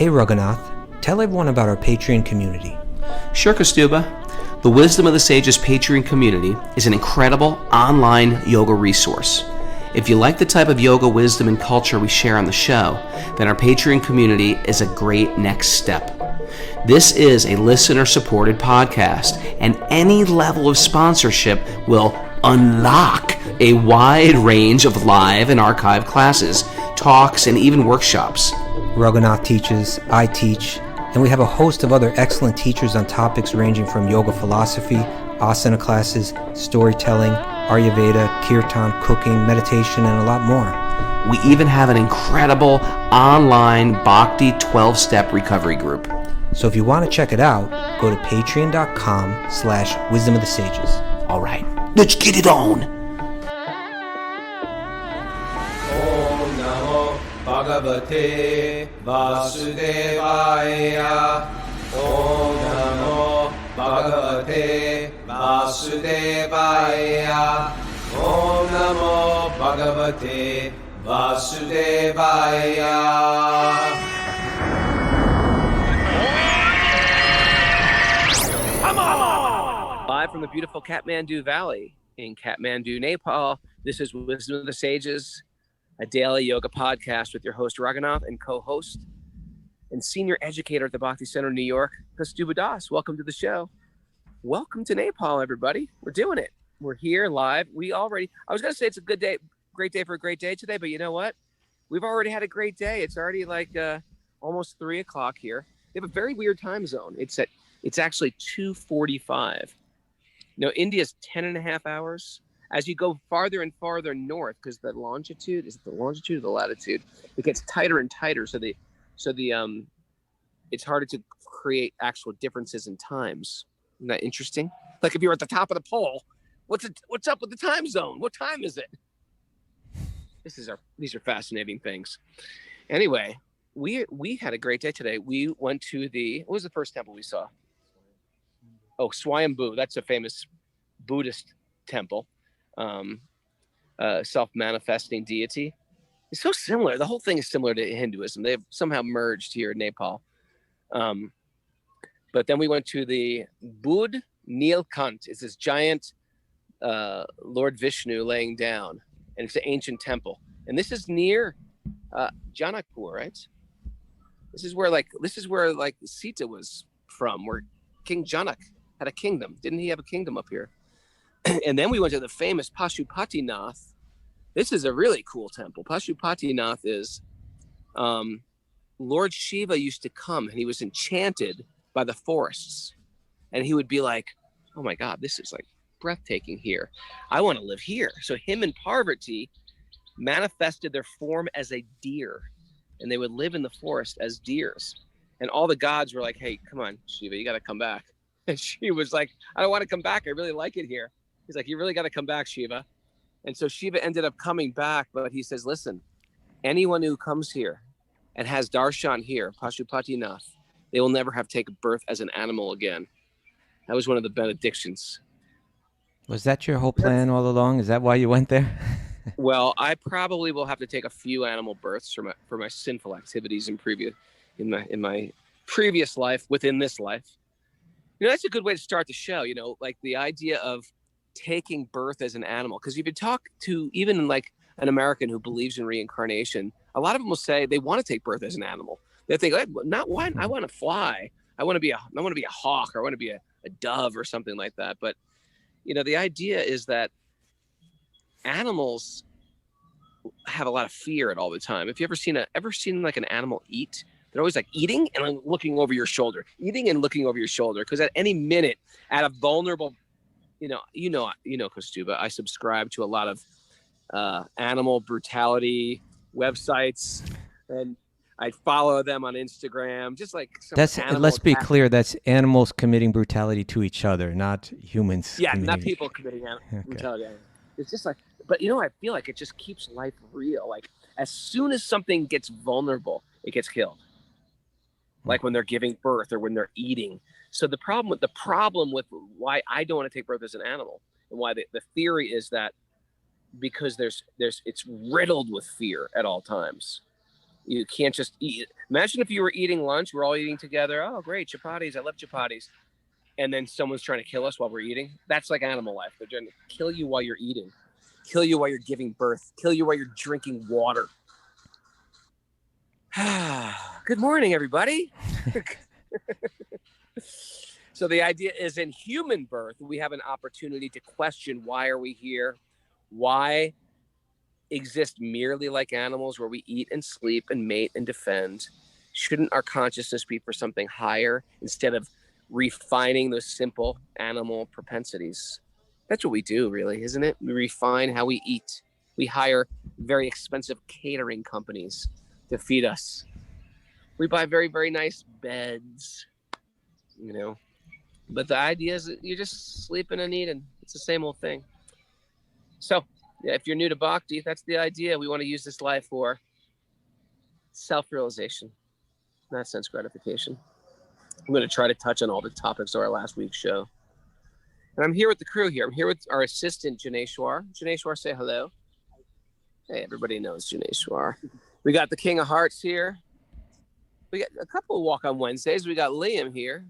Hey Raghunath, tell everyone about our Patreon community. Sure, Kaustubha. The Wisdom of the Sages Patreon community is an incredible online yoga resource. If you like the type of yoga wisdom and culture we share on the show, then our Patreon community is a great next step. This is a listener-supported podcast, and any level of sponsorship will unlock a wide range of live and archived classes, talks, and even workshops. Raghunath teaches, I teach, and we have a host of other excellent teachers on topics ranging from yoga philosophy, asana classes, storytelling, Ayurveda, kirtan, cooking, meditation, and a lot more. We even have an incredible online Bhakti 12-step recovery group. So if you want to check it out, go to patreon.com/wisdom of the sages. All right, let's get it on. Om Namo Bhagavate Vasudevaya. Om Namo Bhagavate Vasudevaya. Om Namo Bhagavate Vasudevaya. Live from the beautiful Kathmandu Valley in Kathmandu, Nepal, this is Wisdom of the Sages, a daily yoga podcast with your host Raghunath and co-host and senior educator at the Bhakti Center in New York, Kaustubha Das. Welcome to the show. Welcome to Nepal, everybody. We're doing it. We're here live. I was going to say it's a good day, great day for a great day today, but you know what? We've already had a great day. It's already like almost 3 o'clock here. They have a very weird time zone. It's actually 2:45. You know, India's 10 and a half hours. As you go farther and farther north, because the longitude, is it the longitude or the latitude? It gets tighter and tighter. So it's harder to create actual differences in times. Isn't that interesting? Like if you're at the top of the pole, what's up with the time zone? What time is it? These are fascinating things. Anyway, we had a great day today. We went to what was the first temple we saw? Oh, Swayambhu. That's a famous Buddhist temple. Self-manifesting deity. It's so similar. The whole thing is similar to Hinduism. They've somehow merged here in Nepal. But then we went to the Buddh Nilkant. It's this giant Lord Vishnu laying down, and it's an ancient temple. And this is near Janakpur, right? This is where Sita was from, where King Janak had a kingdom. Didn't he have a kingdom up here? And then we went to the famous Pashupatinath. This is a really cool temple. Pashupatinath is Lord Shiva used to come, and he was enchanted by the forests. And he would be like, oh my God, this is like breathtaking here. I want to live here. So him and Parvati manifested their form as a deer, and they would live in the forest as deers. And all the gods were like, hey, come on, Shiva, you got to come back. And she was like, I don't want to come back. I really like it here. He's like, you really got to come back, Shiva. And so Shiva ended up coming back, but he says, listen, anyone who comes here and has darshan here, Pashupatinath, they will never have taken birth as an animal again. That was one of the benedictions. Was that your whole plan all along? Is that why you went there? Well, I probably will have to take a few animal births for my sinful activities in my previous life, within this life. You know, that's a good way to start the show, you know, like the idea of taking birth as an animal. Because if you talk to even like an American who believes in reincarnation, a lot of them will say they want to take birth as an animal. They think, I want to fly. I want to be a hawk, or I want to be a dove or something like that. But, you know, the idea is that animals have a lot of fear at all the time. If you ever seen like an animal eat, they're always like eating and looking over your shoulder, because at any minute, at a vulnerable, you know, Kaustubha, I subscribe to a lot of animal brutality websites, and I follow them on Instagram. Just like let's be clear, that's animals committing brutality to each other, not humans. Yeah, not people committing brutality. It's just like, but you know, I feel like it just keeps life real. Like as soon as something gets vulnerable, it gets killed. Like when they're giving birth or when they're eating. So the problem with why I don't want to take birth as an animal, and why the theory is that because it's riddled with fear at all times. You can't just eat. Imagine if you were eating lunch, we're all eating together. Oh, great, chapatis. I love chapatis. And then someone's trying to kill us while we're eating. That's like animal life. They're trying to kill you while you're eating, kill you while you're giving birth, kill you while you're drinking water. Good morning, everybody. So the idea is in human birth, we have an opportunity to question, why are we here? Why exist merely like animals where we eat and sleep and mate and defend? Shouldn't our consciousness be for something higher instead of refining those simple animal propensities? That's what we do, really, isn't it? We refine how we eat. We hire very expensive catering companies to feed us. We buy very, very nice beds, you know. But the idea is that you're just sleeping and eating. It's the same old thing. So, yeah, if you're new to Bhakti, that's the idea. We want to use this life for self-realization, not sense gratification. I'm going to try to touch on all the topics of our last week's show. And I'm here with the crew here. I'm here with our assistant, Janeshwar. Janeshwar, say hello. Hey, everybody knows Janeshwar. We got the King of Hearts here. We got a couple of walk on Wednesdays. We got Liam here,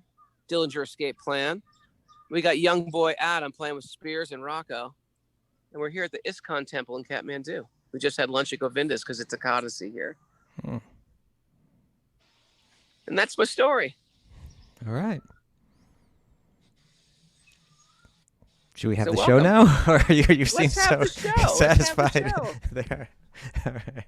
Dillinger Escape Plan. We got young boy Adam playing with Spears and Rocco. And we're here at the ISKCON temple in Kathmandu. We just had lunch at Govinda's because it's a Ekadasi here. And that's my story. All right. Should we have So the show welcome. now? Or you seem Let's have so the show. satisfied Let's have there. All right.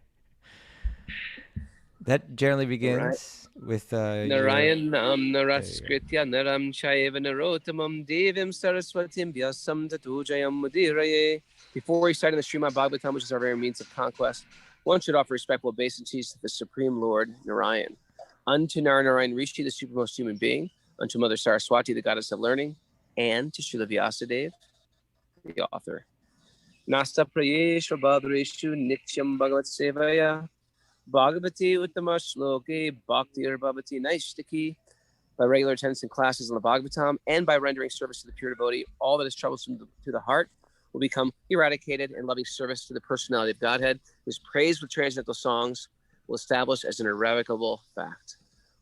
That generally begins with Narayan Naraskritya Naram Chaiva Narotamam Devim Saraswatim Vyasam Tatujayam Mudiraye. Before reciting the Srimad Bhagavatam, which is our very means of conquest, one should offer respectful obeisances to the Supreme Lord Narayan, unto Narayan Rishi, the supermost human being, unto Mother Saraswati, the goddess of learning, and to Srila Vyasadeva, the author. Nasta Prayeshwa Badreshu Nityam Bhagavat Sevaya Bhagavati Uttama Shloke Bhaktir Bhavati Naishtaki. By regular attendance in classes on the Bhagavatam and by rendering service to the pure devotee, all that is troublesome to the heart will become eradicated, and loving service to the personality of Godhead, whose praise with transcendental songs will establish as an irrevocable fact.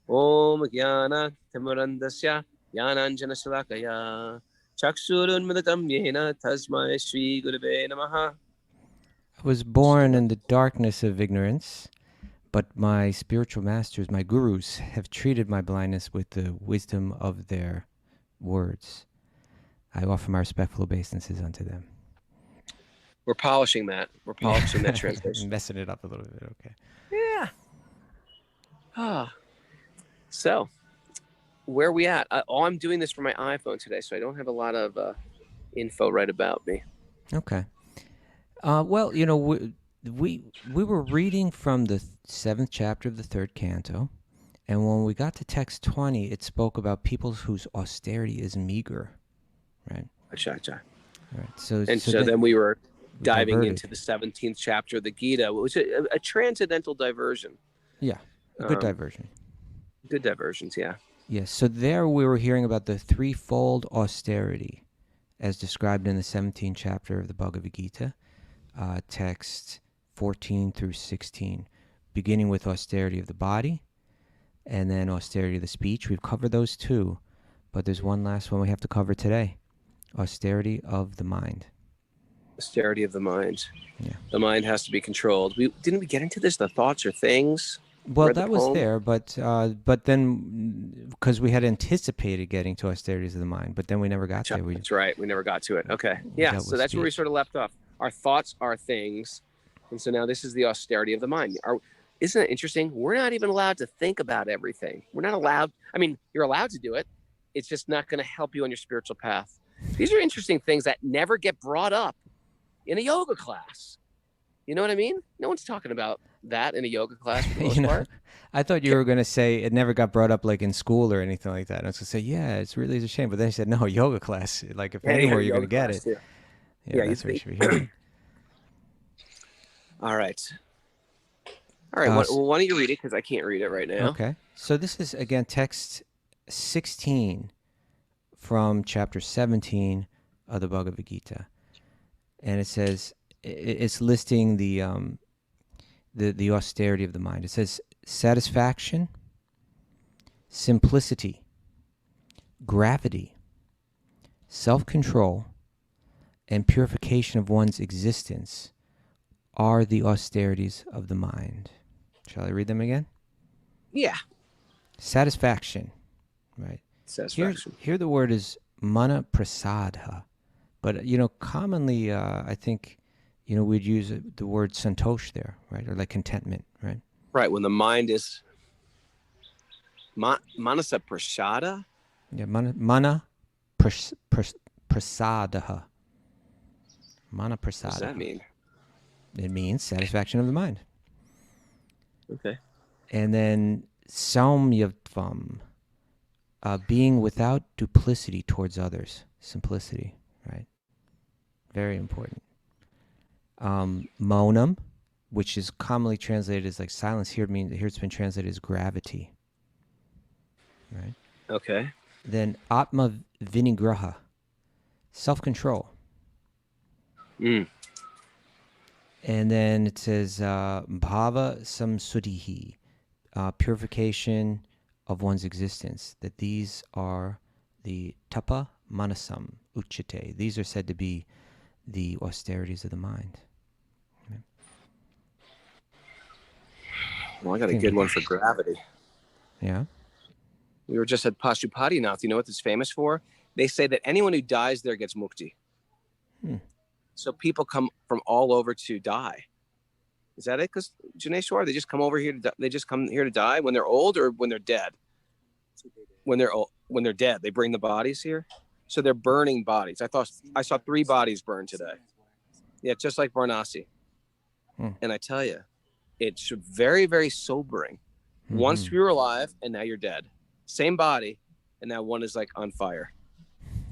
Om Jnana Timurandasya Jnananjana Salakaya Chaksurun Madatam Yena Tasmai Shri Gurave Namaha. I was born in the darkness of ignorance, but my spiritual masters, my gurus, have treated my blindness with the wisdom of their words. I offer my respectful obeisances unto them. We're polishing that. We're polishing that translation. Messing it up a little bit, okay. Yeah. So, where are we at? I'm doing this for my iPhone today, so I don't have a lot of info right about me. Okay. Well, you know, we were reading from the 7th chapter of the 3rd canto, and when we got to text 20, it spoke about people whose austerity is meager, right? Acha. All right. So then we were diving diverted into the 17th chapter of the Gita, which is a transcendental diversion. Yeah, a good diversion. Good diversions, yeah. Yes, so there we were hearing about the threefold austerity as described in the 17th chapter of the Bhagavad Gita, text 14 through 16, beginning with austerity of the body and then austerity of the speech. We've covered those two, but there's one last one we have to cover today, austerity of the mind. Austerity of the mind. Yeah. The mind has to be controlled. Didn't we get into this? The thoughts or things? Well, that was there, but then because we had anticipated getting to austerities of the mind, but then we never got there. That's right. We never got to it. Okay. Yeah. So that's where we sort of left off. Our thoughts are things. And so now this is the austerity of the mind. Isn't it interesting? We're not even allowed to think about everything. We're not allowed. I mean, you're allowed to do it. It's just not going to help you on your spiritual path. These are interesting things that never get brought up in a yoga class. You know what I mean? No one's talking about that in a yoga class for the most part. I thought you were going to say it never got brought up like in school or anything like that. I was going to say, yeah, it's really a shame. But then I said, no, yoga class. Like if anywhere you're going to get it. Yeah, that's where you should be hearing. All right. Why don't you read it? Because I can't read it right now. Okay. So this is, again, text 16 from chapter 17 of the Bhagavad Gita. And it says, it's listing the the austerity of the mind. It says satisfaction, simplicity, gravity, self-control, and purification of one's existence are the austerities of the mind. Shall I read them again? Yeah. Satisfaction, right? Satisfaction. Here the word is mana prasadha, but commonly I think we'd use the word santosh there, right? Or like contentment, right? Right, when the mind is manasa prasada. Yeah, mana prasadaha. Mana prasada. What does that mean? It means satisfaction of the mind. Okay. And then saumyatvam, being without duplicity towards others. Simplicity, right? Very important. Maunam, which is commonly translated as like silence. Here it's been translated as gravity. Right? Okay. Then atma vinigraha, self-control. Mm. And then it says bhava samsuddhihi, purification of one's existence. That these are the tapa manasam uchate. These are said to be the austerities of the mind. Well, I got a good one for gravity. Yeah. We were just at Pashupatinath. You know what it's famous for? They say that anyone who dies there gets mukti. So people come from all over to die. Is that it? Because Janeshwar, they just come over here they just come here to die when they're old or when they're dead? When they're dead, they bring the bodies here. So they're burning bodies. I saw 3 bodies burned today. Yeah, just like Varanasi. And I tell you, it's very, very sobering. Once you were alive and now you're dead. Same body, and now one is like on fire.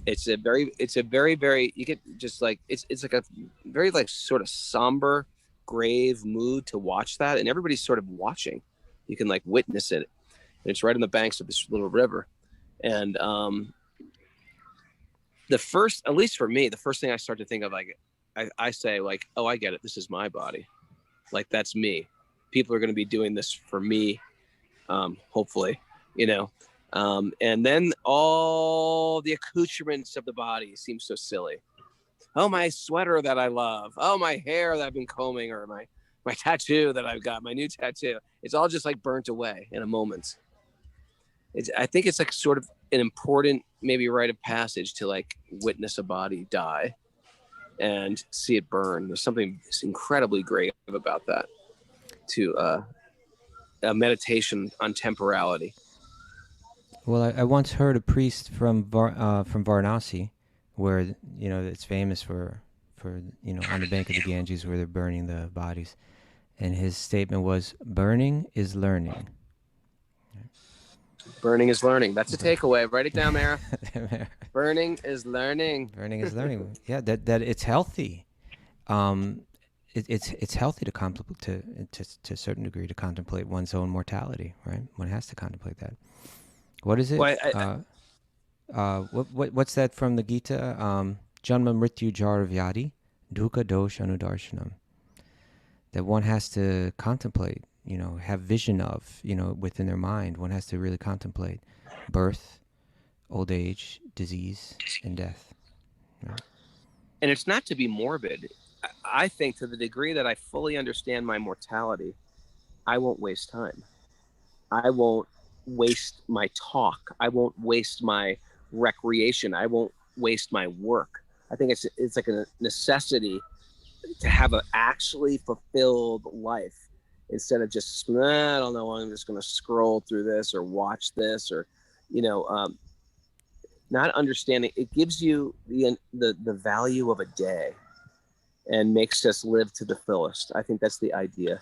It's a very, very, you get just like, it's like a very like sort of somber, grave mood to watch that. And everybody's sort of watching. You can like witness it. And it's right on the banks of this little river. And the first, at least for me, the first thing I start to think of, like, I say like, oh, I get it. This is my body. Like, that's me. People are going to be doing this for me. Hopefully, and then all the accoutrements of the body seem so silly. Oh, my sweater that I love. Oh, my hair that I've been combing, or my tattoo that I've got, my new tattoo. It's all just like burnt away in a moment. I think it's like sort of an important, maybe rite of passage to like witness a body die and see it burn. There's something incredibly grave about that. To a meditation on temporality. Well, I once heard a priest from Varanasi, where it's famous for on the bank of the Ganges where they're burning the bodies, and his statement was, "Burning is learning." Burning is learning. That's a takeaway. Write it down, Mara. Burning is learning. Burning is learning. Yeah, that it's healthy. It's healthy to to a certain degree to contemplate one's own mortality, right? One has to contemplate that. What is it? Well, what's that from the Gita? Janma mrityu jara vyadi dukkha dosh anudarshanam. That one has to contemplate, have vision of, within their mind. One has to really contemplate birth, old age, disease, and death. Right? And it's not to be morbid. I think to the degree that I fully understand my mortality, I won't waste time. I won't waste my talk. I won't waste my recreation. I won't waste my work. I think it's like a necessity to have an actually fulfilled life instead of just, I don't know, I'm just going to scroll through this or watch this or, not understanding. It gives you the value of a day and makes us live to the fullest. I think that's the idea.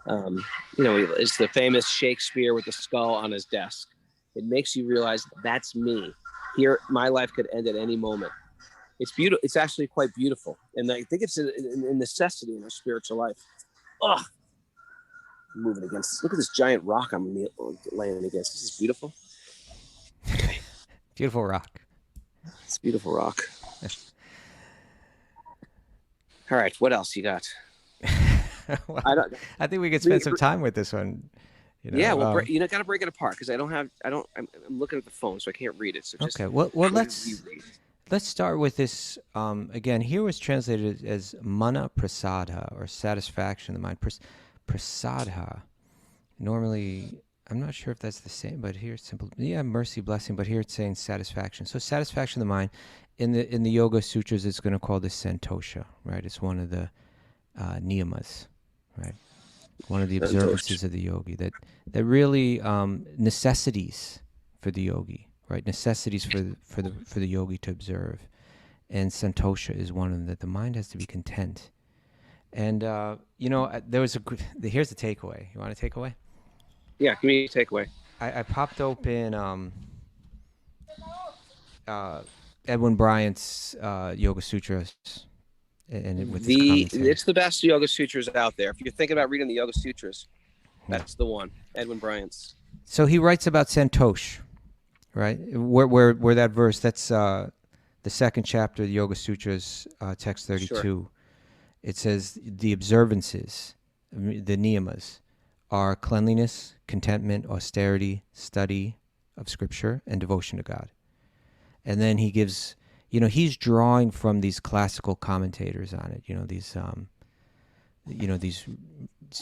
It's the famous Shakespeare with the skull on his desk. It makes you realize that's me. Here, my life could end at any moment. It's beautiful. It's actually quite beautiful. And I think it's a necessity in our spiritual life. Ugh. I'm moving against. Look at this giant rock I'm laying against. This is beautiful. Beautiful rock. It's a beautiful rock. All right. What else you got? Well, I don't. I think we could spend some time with this one. Yeah, well, you know, got to break it apart because I'm looking at the phone, so I can't read it. So just okay. Well, let's start with this. Again, here was translated as mana prasada, or satisfaction of the mind. Prasadha. Normally, I'm not sure if that's the same, but here it's simple. Yeah, mercy, blessing, but here it's saying satisfaction. So satisfaction of the mind. In the Yoga Sutras, it's going to call this santosha, right? It's one of the niyamas, right? One of the observances of the yogi that really necessities for the yogi, right? Necessities for the yogi to observe, and santosha is one of them. That the mind has to be content. And there was here's the takeaway. You want a takeaway? Yeah, give me a takeaway. I popped open Edwin Bryant's Yoga Sutras, and with his commentary. It's the best Yoga Sutras out there. If you're thinking about reading the Yoga Sutras, that's the one. Edwin Bryant's. So he writes about santosh, right? Where that verse, that's the second chapter of the Yoga Sutras, text 32. Sure. It says the observances, the niyamas, are cleanliness, contentment, austerity, study of scripture, and devotion to God. And then he gives, he's drawing from these classical commentators on it, these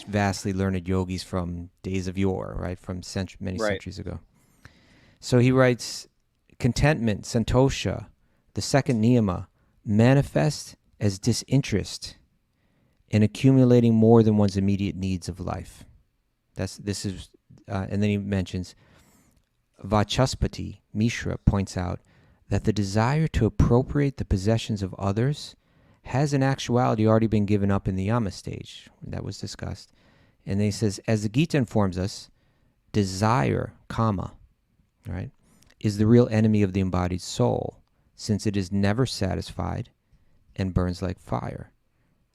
vastly learned yogis from days of yore, right, from many centuries ago. So he writes, contentment, santosha, the second niyama, manifest as disinterest in accumulating more than one's immediate needs of life. And then he mentions Vachaspati Mishra points out that the desire to appropriate the possessions of others has in actuality already been given up in the yama stage. That was discussed. And then he says, as the Gita informs us, desire, kama, right, is the real enemy of the embodied soul, since it is never satisfied and burns like fire.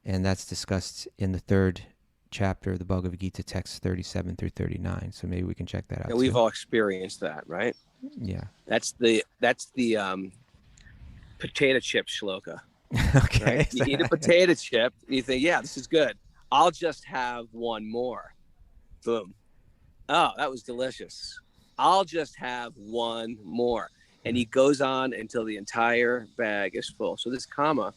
And that's discussed in the third chapter of the Bhagavad Gita, text 37 through 39. So maybe we can check that out. And we've all experienced that, right? Yeah. That's the potato chip shloka. Okay. Right? You eat a potato chip, and you think, yeah, this is good. I'll just have one more. Boom. Oh, that was delicious. I'll just have one more. And he goes on until the entire bag is full. So this kama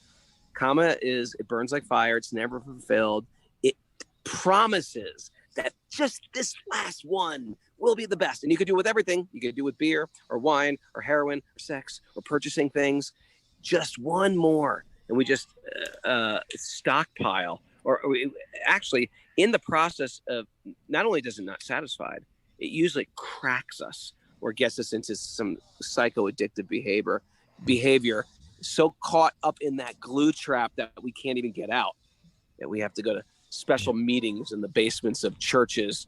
is, it burns like fire. It's never fulfilled. It promises that just this last one will be the best. And you could do it with everything. You could do it with beer or wine or heroin or sex or purchasing things. Just one more. And we just stockpile. Or actually, in the process of, not only does it not satisfy, it usually cracks us or gets us into some psycho-addictive behavior, so caught up in that glue trap that we can't even get out, that we have to go to special meetings in the basements of churches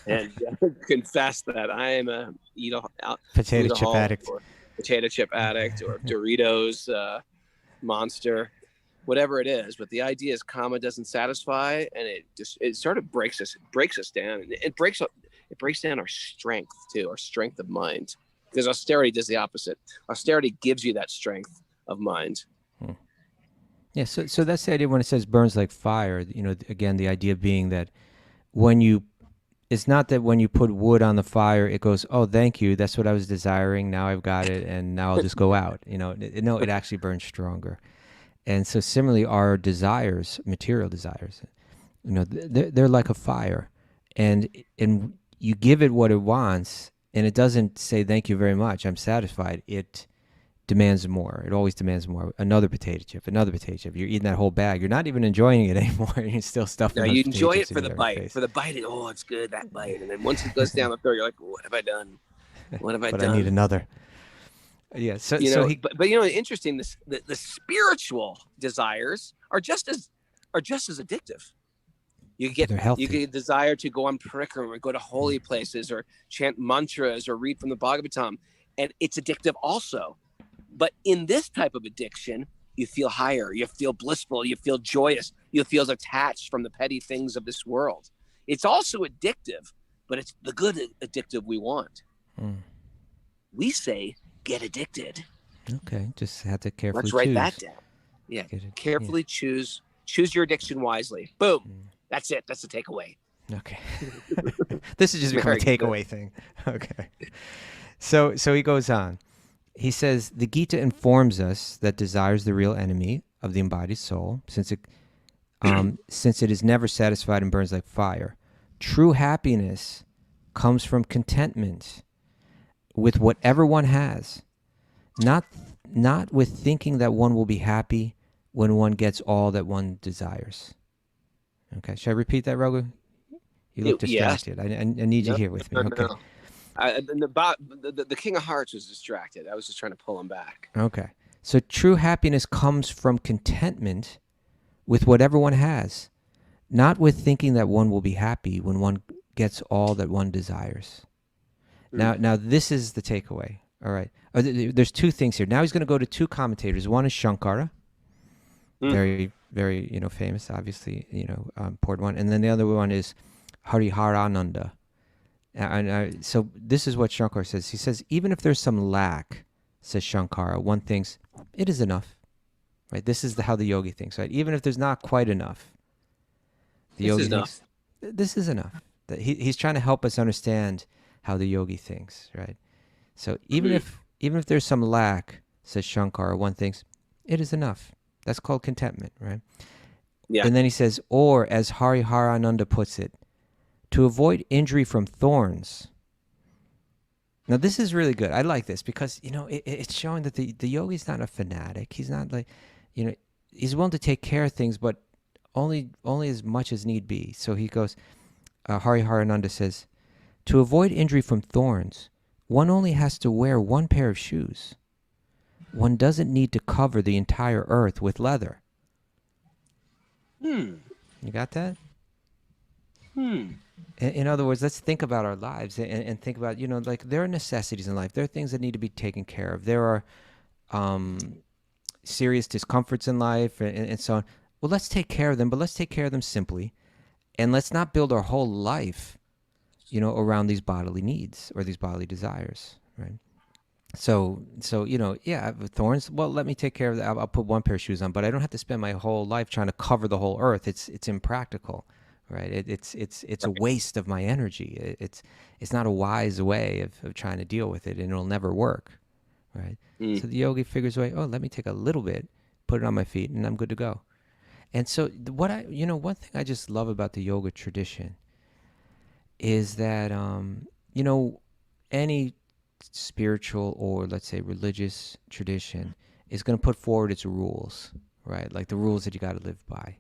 and confess that I am a potato chip addict or Doritos monster, whatever it is. But the idea is kama doesn't satisfy, and it sort of breaks us down, and it breaks down our strength too, our strength of mind, because austerity does the opposite. Austerity gives you that strength of mind. Yeah, so that's the idea when it says burns like fire. Again, the idea being that it's not that when you put wood on the fire, it goes, oh, thank you, that's what I was desiring, now I've got it, and now I'll just go out. It actually burns stronger. And so similarly, our desires, material desires, they're like a fire, and you give it what it wants, and it doesn't say thank you very much, I'm satisfied. It demands more. It always demands more. Another potato chip. You're eating that whole bag. You're not even enjoying it anymore. You're still stuffing. No, you enjoy it for the bite. For the bite, oh, it's good, that bite. And then once it goes down the throat, you're like, what have I done? What have I done? I need another. Yeah. But interesting. The spiritual desires are just as addictive. You get desire to go on parikram or go to holy places or chant mantras or read from the Bhagavatam, and it's addictive also. But in this type of addiction, you feel higher, you feel blissful, you feel joyous, you feel attached from the petty things of this world. It's also addictive, but it's the good addictive we want. We say, get addicted. Okay, just have to carefully Let's write that down. Yeah, carefully choose your addiction wisely. Boom. That's it. That's the takeaway. Okay. This is just become a Very good. takeaway thing. Okay. So he goes on. He says the Gita informs us that desire is the real enemy of the embodied soul, since it is never satisfied and burns like fire. True happiness comes from contentment with whatever one has, not with thinking that one will be happy when one gets all that one desires. Okay, should I repeat that, Raghu? You look Yes. distracted. I need you here with me. Okay. No. The King of Hearts was distracted. I was just trying to pull him back. Okay. So true happiness comes from contentment with whatever one has, not with thinking that one will be happy when one gets all that one desires. Now this is the takeaway. All right. There's two things here. Now he's going to go to two commentators. One is Shankara, very, very, famous, obviously, important one. And then the other one is Hariharananda. So this is what Shankara says. He says, even if there's some lack, says Shankara, one thinks, it is enough. Right? This is how the yogi thinks, right? Even if there's not quite enough, the yogi thinks, this is enough. He's trying to help us understand how the yogi thinks, right? So even if there's some lack, says Shankara, one thinks, it is enough. That's called contentment, right? Yeah. And then he says, or as Hariharananda puts it, to avoid injury from thorns. Now this is really good. I like this because, it's showing that the yogi's not a fanatic. He's not like, he's willing to take care of things, but only as much as need be. So he goes, Hariharananda says, to avoid injury from thorns, one only has to wear one pair of shoes. One doesn't need to cover the entire earth with leather. You got that? In other words, let's think about our lives and think about, like there are necessities in life. There are things that need to be taken care of. There are serious discomforts in life and so on. Well, let's take care of them, but let's take care of them simply. And let's not build our whole life, around these bodily needs or these bodily desires, right? So thorns, well, let me take care of that. I'll put one pair of shoes on, but I don't have to spend my whole life trying to cover the whole earth. It's impractical. Right, it's a waste of my energy. It's not a wise way of trying to deal with it, and it'll never work. Right. So the yogi figures away. Oh, let me take a little bit, put it on my feet, and I'm good to go. And so one thing I just love about the yoga tradition is that any spiritual or let's say religious tradition is going to put forward its rules, right? Like the rules that you got to live by.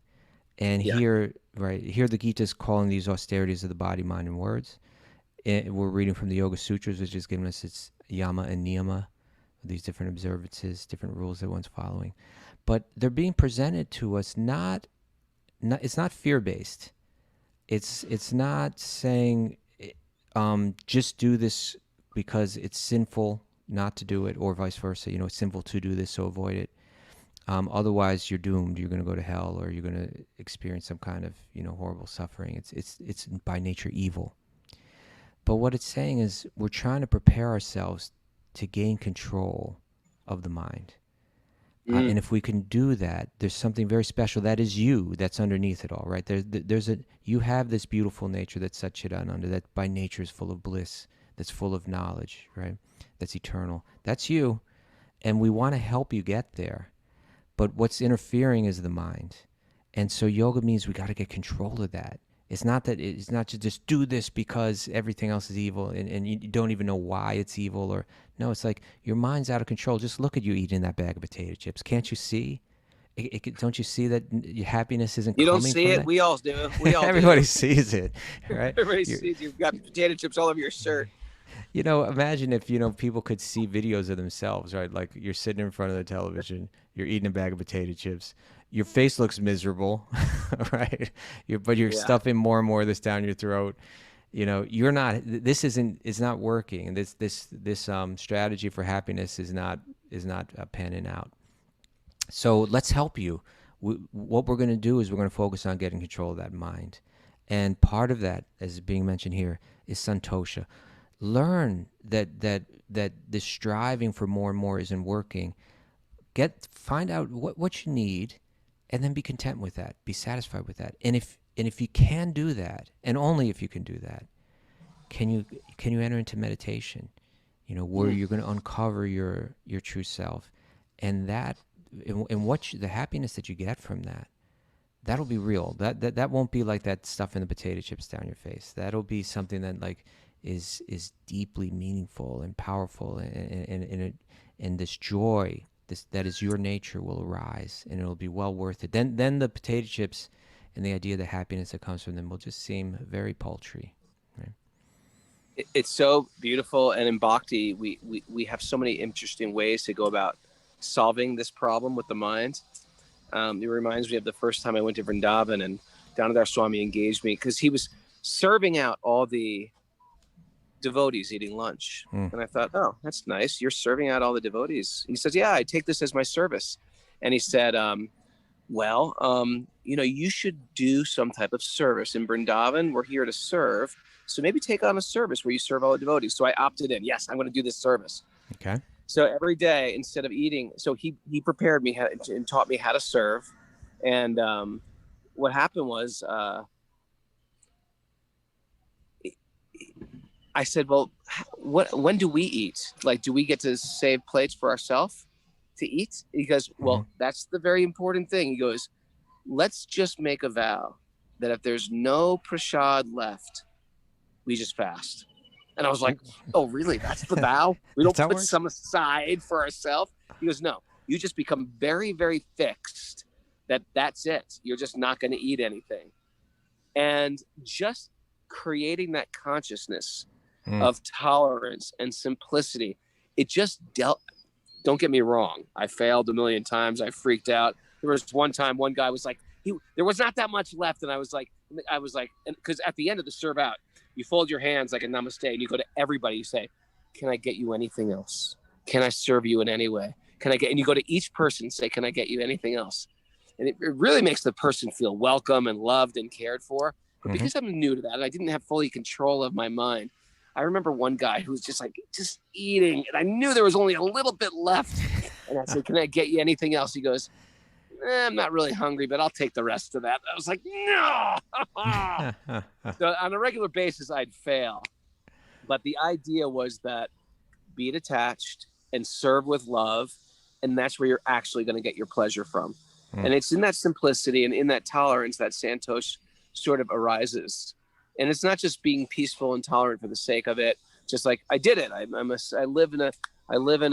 And here the Gita is calling these austerities of the body, mind, and words. And we're reading from the Yoga Sutras, which is giving us its yama and niyama, these different observances, different rules that one's following. But they're being presented to us it's not fear-based. It's not saying just do this because it's sinful not to do it, or vice versa. It's sinful to do this, so avoid it. Otherwise, you're doomed. You're going to go to hell, or you're going to experience some kind of horrible suffering. It's by nature evil. But what it's saying is we're trying to prepare ourselves to gain control of the mind. And if we can do that, there's something very special that is you that's underneath it all, right? You have this beautiful nature that's Satchidananda, that by nature is full of bliss, that's full of knowledge, right? That's eternal. That's you, and we want to help you get there. But what's interfering is the mind. And so yoga means we got to get control of that. It's not to just do this because everything else is evil and you don't even know why it's evil. Or no, it's like your mind's out of control. Just look at you eating that bag of potato chips. Can't you see? Don't you see that your happiness isn't coming from that? You don't see it? That? We all do. Everybody sees it, right? Everybody sees you've got potato chips all over your shirt. Imagine if, people could see videos of themselves, right? Like you're sitting in front of the television, you're eating a bag of potato chips, your face looks miserable, right? But you're stuffing more and more of this down your throat. You're not, it's not working. This strategy for happiness is not panning out. So let's help you. What we're going to do is we're going to focus on getting control of that mind. And part of that, as being mentioned here, is santosha. Learn that this striving for more and more isn't working. Find out what you need, and then be content with that. Be satisfied with that. And And if you can do that, and only if you can do that, can you enter into meditation, where you're going to uncover your true self, and that, and the happiness that you get from that, that'll be real. That won't be like that stuff in the potato chips down your face. That'll be something that like is deeply meaningful and powerful, and this joy, that is your nature, will arise, and it'll be well worth it. Then the potato chips and the idea of the happiness that comes from them will just seem very paltry. Right? It's so beautiful, and in Bhakti, we have so many interesting ways to go about solving this problem with the mind. It reminds me of the first time I went to Vrindavan, and Damodar Swami engaged me because he was serving out all the devotees eating lunch. And I thought, oh, that's nice. You're serving out all the devotees. He says, yeah, I take this as my service. And he said, you should do some type of service. In Vrindavan, we're here to serve. So maybe take on a service where you serve all the devotees. So I opted in. Yes, I'm going to do this service. Okay. So every day, instead of eating, so he prepared me and taught me how to serve. And what happened was, I said, well, when do we eat? Like, do we get to save plates for ourselves to eat? He goes, well, that's the very important thing. He goes, let's just make a vow that if there's no prasad left, we just fast. And I was like, oh, really? That's the vow? We don't put some aside for ourselves? He goes, no, you just become very, very fixed that that's it. You're just not going to eat anything. And just creating that consciousness of tolerance and simplicity, it just don't get me wrong. I failed a million times. I freaked out. There was one time, one guy was like, there was not that much left. And I was like, and because at the end of the serve out, you fold your hands like a namaste and you go to everybody. You say, can I get you anything else? Can I serve you in any way? And you go to each person and say, can I get you anything else? And it really makes the person feel welcome and loved and cared for. But because I'm new to that, and I didn't have fully control of my mind, I remember one guy who was just eating, and I knew there was only a little bit left. And I said, can I get you anything else? He goes, I'm not really hungry, but I'll take the rest of that. I was like, no. So on a regular basis, I'd fail. But the idea was that be detached and serve with love, and that's where you're actually going to get your pleasure from. And it's in that simplicity and in that tolerance that Santosh sort of arises. And it's not just being peaceful and tolerant for the sake of it. Just like I did it. I live in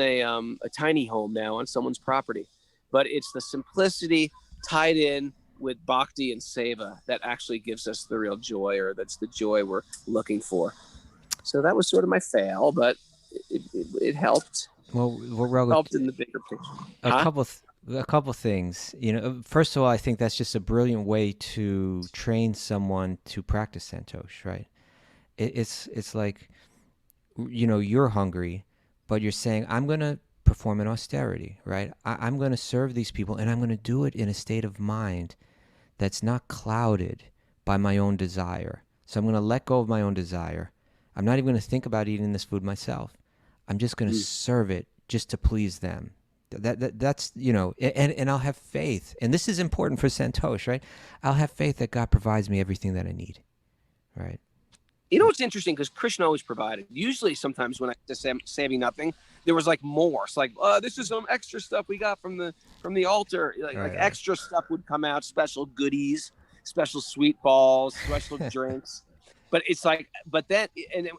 a tiny home now on someone's property. But it's the simplicity tied in with bhakti and seva that actually gives us the real joy, or that's the joy we're looking for. So that was sort of my fail, but it helped. Well, helped in the bigger picture. A couple things. First of all, I think that's just a brilliant way to train someone to practice Santosh, right? It's like, you're hungry, but you're saying, I'm going to perform an austerity, right? I'm going to serve these people, and I'm going to do it in a state of mind that's not clouded by my own desire. So I'm going to let go of my own desire. I'm not even going to think about eating this food myself. I'm just going to serve it just to please them. That's and I'll have faith, and this is important for Santosh, right? I'll have faith that God provides me everything that I need, right? What's interesting, because Krishna always provided. Usually, sometimes when I just saving nothing, there was like more. It's like, this is some extra stuff we got from the altar. Like extra stuff would come out, special goodies, special sweet balls, special drinks. But it's like, but then,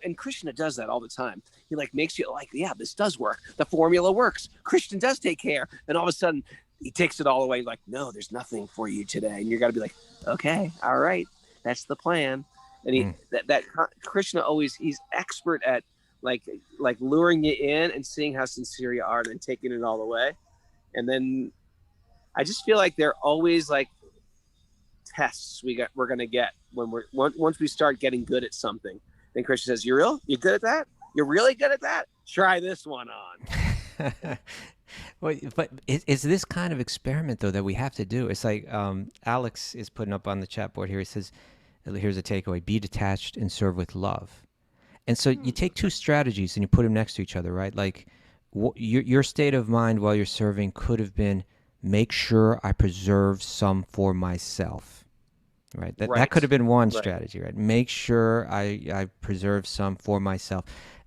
and Krishna does that all the time. He makes you like, yeah, this does work. The formula works. Krishna does take care. And all of a sudden, he takes it all away. Like, no, there's nothing for you today. And you got to be like, okay, all right, that's the plan. And Krishna he's expert at like luring you in and seeing how sincere you are, and then taking it all away. And then I just feel like they're always like tests we're going to get when once we start getting good at something. Then Krishna says, you're good at that? You're really good at that? Try this one on. Well, but it's this kind of experiment though that we have to do. It's like Alex is putting up on the chat board here. He says, here's a takeaway: be detached and serve with love. And so you take two strategies and you put them next to each other, right? Like your state of mind while you're serving could have been, make sure I preserve some for myself, right? That Right. could have been one Right. strategy, right? Make sure I preserve some for myself.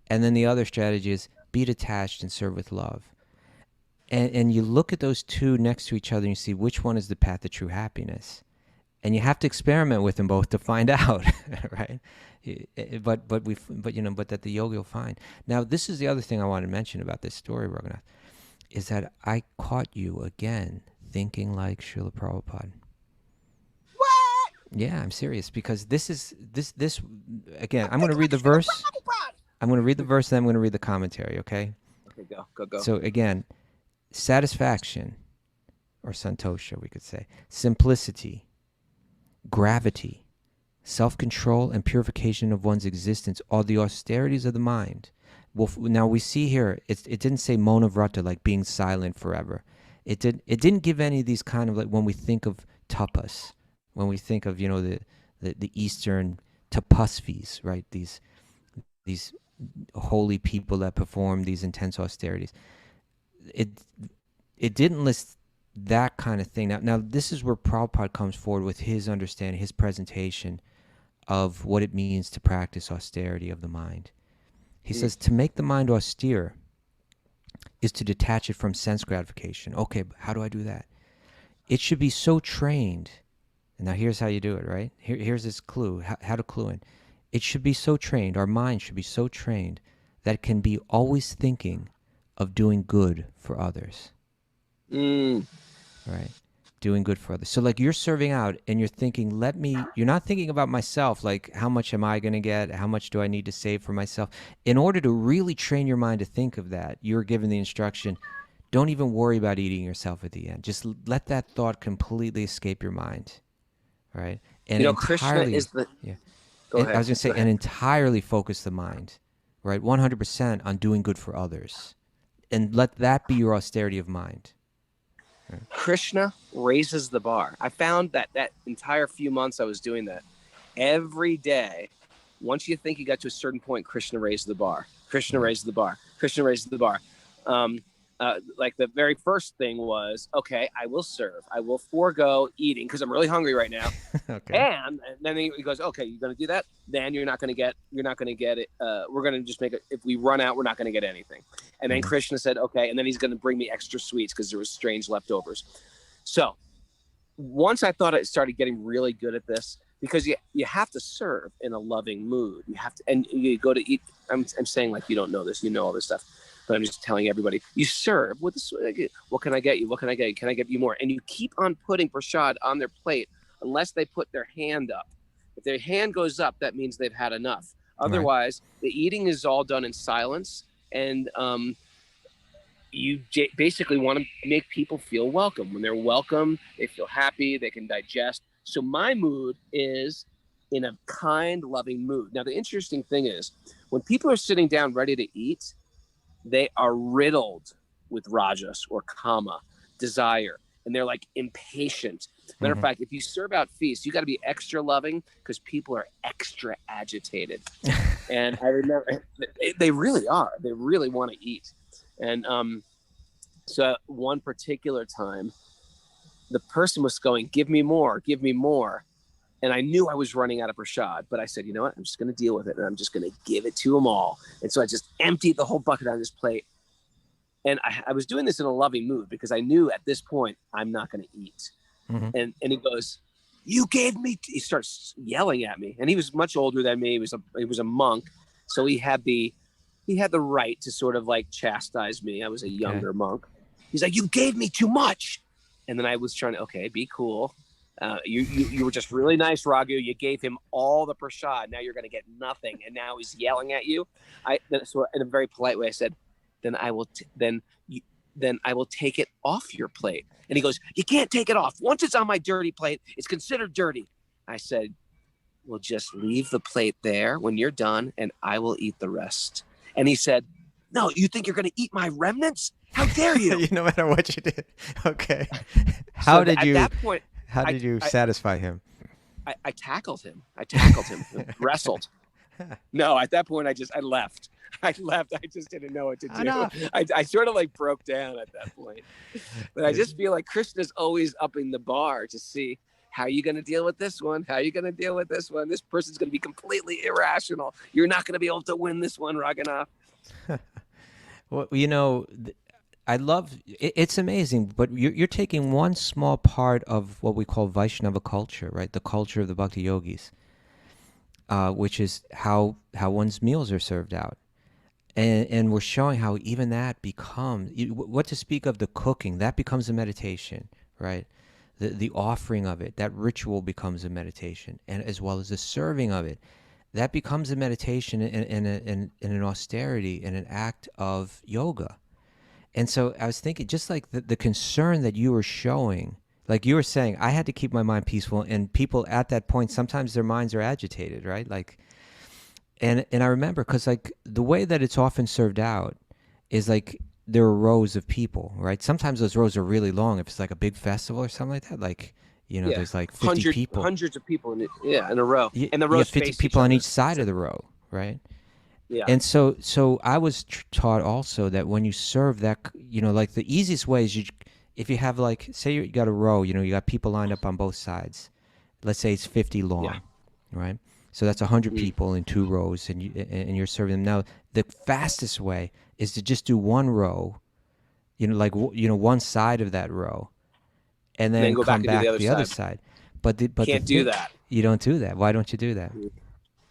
And then the other strategy is be detached and serve with love. And you look at those two next to each other and you see which one is the path to true happiness. And you have to experiment with them both to find out, right? But that the yogi will find. Now, this is the other thing I want to mention about this story, Raghunath, is that I caught you again thinking like Srila Prabhupada. What? Yeah, I'm serious, because this again. I'm going to read the verse. I'm going to read the verse, and then I'm going to read the commentary. Okay. Okay, go. So again, satisfaction, or santosha, we could say, simplicity, gravity, self-control, and purification of one's existence are the austerities of the mind. Well, now we see here, it didn't say mona vrata, like being silent forever. It didn't give any of these kind of, like, when we think of tapas, when we think of, the Eastern tapasvis, right? These holy people that perform these intense austerities. It didn't list that kind of thing. Now this is where Prabhupada comes forward with his understanding, his presentation of what it means to practice austerity of the mind. He says to make the mind austere is to detach it from sense gratification. Okay, but how do I do that? It should be so trained. And now here's how you do it, right? Here's this clue, how to clue in. It should be so trained, our mind should be so trained that it can be always thinking of doing good for others. Right? Doing good for others. So like you're serving out and you're thinking, you're not thinking about myself, like how much am I going to get? How much do I need to save for myself? In order to really train your mind to think of that, you're given the instruction, don't even worry about eating yourself at the end. Just let that thought completely escape your mind. Right? And Krishna is the... Yeah. Go ahead. I was going to say, and entirely focus the mind, right? 100% on doing good for others. And let that be your austerity of mind. Right? Krishna raises the bar. I found that entire few months I was doing that, every day, once you think you got to a certain point, Krishna raised the bar. Krishna raised the bar. Krishna raised the bar. Like the very first thing was, okay, I will serve. I will forego eating because I'm really hungry right now. Okay. And then he goes, okay, you're going to do that? Then you're not going to get it. We're going to just make it. If we run out, we're not going to get anything. And then Krishna said, okay. And then he's going to bring me extra sweets because there was strange leftovers. So once I thought I started getting really good at this, because you have to serve in a loving mood. You have to, and you go to eat. I'm saying like you don't know this, you know all this stuff. But I'm just telling everybody, you serve with this. What can I get you? What can I get you? Can I get you more? And you keep on putting prasad on their plate unless they put their hand up. If their hand goes up, that means they've had enough. Otherwise, the eating is all done in silence. And you basically want to make people feel welcome. When they're welcome, they feel happy, they can digest. So my mood is in a kind, loving mood. Now, the interesting thing is when people are sitting down ready to eat, they are riddled with rajas or kama, desire, and they're like impatient. Matter of fact, if you serve out feasts, you got to be extra loving because people are extra agitated. And I remember they really are. They really want to eat. And so one particular time, the person was going, give me more, give me more. And I knew I was running out of prasad, but I said, you know what? I'm just going to deal with it, and I'm just going to give it to them all. And so I just emptied the whole bucket on his plate. And I was doing this in a loving mood because I knew at this point I'm not going to eat. And he goes, you gave me. He starts yelling at me, and he was much older than me. He was a monk, so he had the right to sort of like chastise me. I was a younger monk. He's like, you gave me too much, and then I was trying to be cool. You were just really nice, Raghu. You gave him all the prasad. Now you're going to get nothing. And now he's yelling at you. So in a very polite way, I said, then I will take it off your plate. And he goes, you can't take it off. Once it's on my dirty plate, it's considered dirty. I said, well, just leave the plate there when you're done and I will eat the rest. And he said, no, you think you're going to eat my remnants? How dare you? No matter what you did. Okay. At that point, how did you satisfy him? I tackled him. Wrestled. No, at that point, I left. I just didn't know what to do. I sort of like broke down at that point. But I just feel like Krishna's always upping the bar to see, How are you going to deal with this one? How are you going to deal with this one? This person's going to be completely irrational. You're not going to be able to win this one, Raghunath. Well, I love it's amazing, but you're taking one small part of what we call Vaishnava culture, right? The culture of the Bhakti yogis, which is how one's meals are served out. And we're showing how even that becomes, what to speak of the cooking, that becomes a meditation, right? The offering of it, that ritual becomes a meditation, and as well as the serving of it, that becomes a meditation in an austerity, in an act of yoga. And so I was thinking, just like the concern that you were showing, like you were saying, I had to keep my mind peaceful, and people at that point, sometimes their minds are agitated, right? Like, and I remember, because like the way that it's often served out is like there are rows of people, right? Sometimes those rows are really long. If it's like a big festival or something like that, like, there's like 50 people. Hundreds of people in a row. Yeah, And the rows 50 face people on other. each side of the row, right? Yeah. And so I was taught also that when you serve that, like the easiest way is if you have like, say you got a row, you got people lined up on both sides. Let's say it's 50 long, right? So that's 100 people in 2 rows, and you're serving them. Now, the fastest way is to just do one row, one side of that row, and then go come back and do the other side. But Can't do that. You don't do that. Why don't you do that?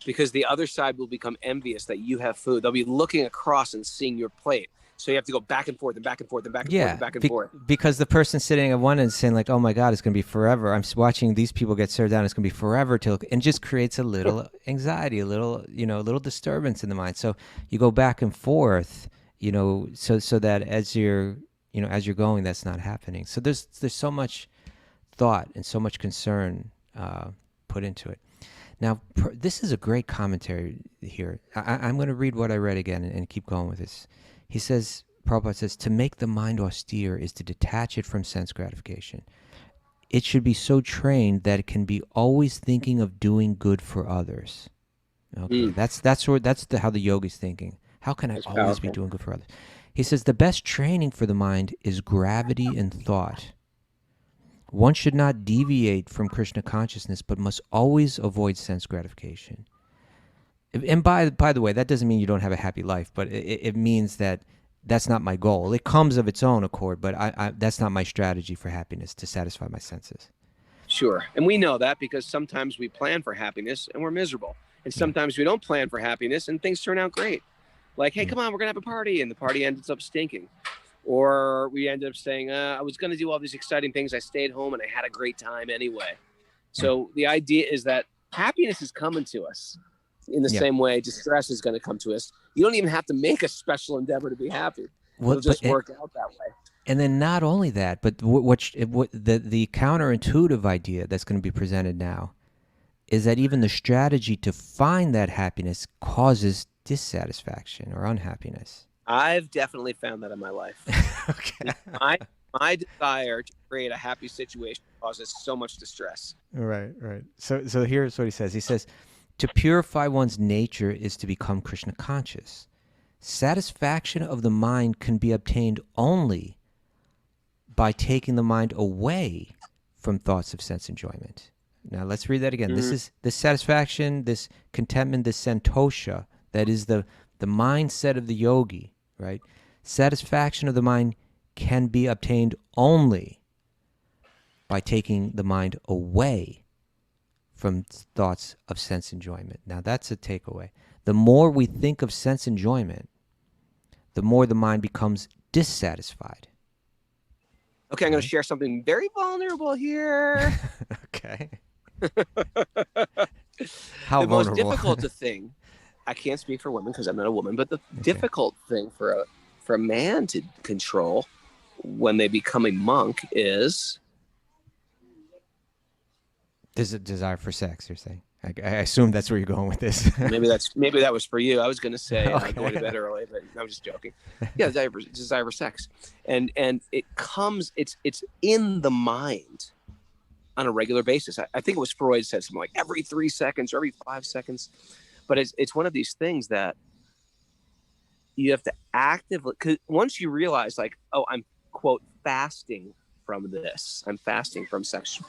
Because the other side will become envious that you have food. They'll be looking across and seeing your plate. So you have to go back and forth and back and forth and back and forth and back and forth. Because the person sitting at one end is saying like, oh my God, it's going to be forever. I'm watching these people get served down. It's going to be forever and just creates a little anxiety, a little disturbance in the mind. So you go back and forth, so that as you're going, that's not happening. So there's so much thought and so much concern put into it. Now, this is a great commentary here. I'm going to read what I read again and keep going with this. He says, Prabhupada says, to make the mind austere is to detach it from sense gratification. It should be so trained that it can be always thinking of doing good for others. Okay, that's how the yogi's thinking. How can I always be doing good for others? He says, the best training for the mind is gravity in thought. One should not deviate from Krishna consciousness, but must always avoid sense gratification. And by the way, that doesn't mean you don't have a happy life, but it means that that's not my goal. It comes of its own accord, but that's not my strategy for happiness, to satisfy my senses. Sure. And we know that because sometimes we plan for happiness and we're miserable. And sometimes we don't plan for happiness and things turn out great. Like, hey, come on, we're going to have a party. And the party ends up stinking. Or we end up saying, I was going to do all these exciting things. I stayed home and I had a great time anyway. So the idea is that happiness is coming to us in the same way distress is going to come to us. You don't even have to make a special endeavor to be happy. It'll just work out that way. And then not only that, but the counterintuitive idea that's going to be presented now is that even the strategy to find that happiness causes dissatisfaction or unhappiness. I've definitely found that in my life. Okay. My desire to create a happy situation causes so much distress. Right. So here's what he says. He says, to purify one's nature is to become Krishna conscious. Satisfaction of the mind can be obtained only by taking the mind away from thoughts of sense enjoyment. Now let's read that again. This is the satisfaction, this contentment, this santosha, that is the mindset of the yogi, right? Satisfaction of the mind can be obtained only by taking the mind away from thoughts of sense enjoyment. Now that's a takeaway. The more we think of sense enjoyment, the more the mind becomes dissatisfied. Okay, I'm going to share something very vulnerable here. Okay. How the vulnerable? Most difficult thing, I can't speak for women because I'm not a woman, but the difficult thing for a man to control when they become a monk is... There's a desire for sex, you're saying? I assume that's where you're going with this. maybe that was for you. I was going to say going to bed early, but I'm just joking. Yeah, desire for sex, and it comes. It's in the mind on a regular basis. I think it was Freud said something like every 3 seconds or every 5 seconds, but it's one of these things that you have to actively. Because once you realize, like, oh, I'm quote fasting from this. I'm fasting from sex.